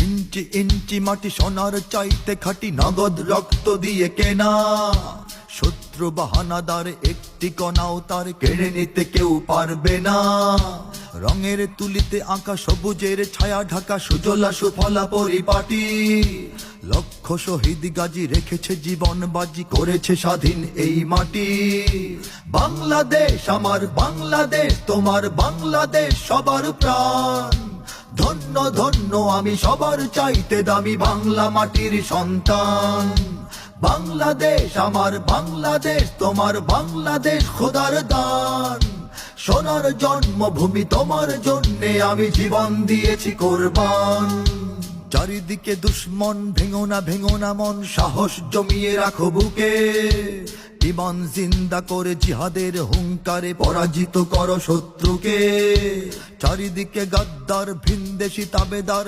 ইঞ্চি ইঞ্চি মাটি সোনার চাইতে খাঁটি, নগদ রক্ত দিয়ে কেনা। শত্রু বাহানাদার একটি কণাও তার কেড়ে নিতে কেউ পারবে না। রঙের তুলিতে আঁকা সবুজের ছায়া ঢাকা সুজলা সুফলা পরিপাটি। লক্ষ শহীদ গাজী রেখেছে জীবন বাজি, করেছে স্বাধীন এই মাটি। বাংলাদেশ আমার বাংলাদেশ, তোমার বাংলাদেশ সবার প্রাণ। ধন্য ধন্য আমি সবার চাইতে দামি বাংলা মাটির সন্তান। বাংলাদেশ আমার বাংলাদেশ, তোমার বাংলাদেশ খোদার দান। সোনার জন্মভূমি তোমার জন্যে আমি জীবন দিয়েছি কোরবান। চারিদিকে দুশ্মন, ভেঙো না মন, সাহস জমিয়ে রাখো বুকে। ইমান জিন্দা করে জিহাদের হুঙ্কারে পরাজিত করো শত্রুকে। চারিদিকে গাদ্দার ভিনদেশি তাবেদার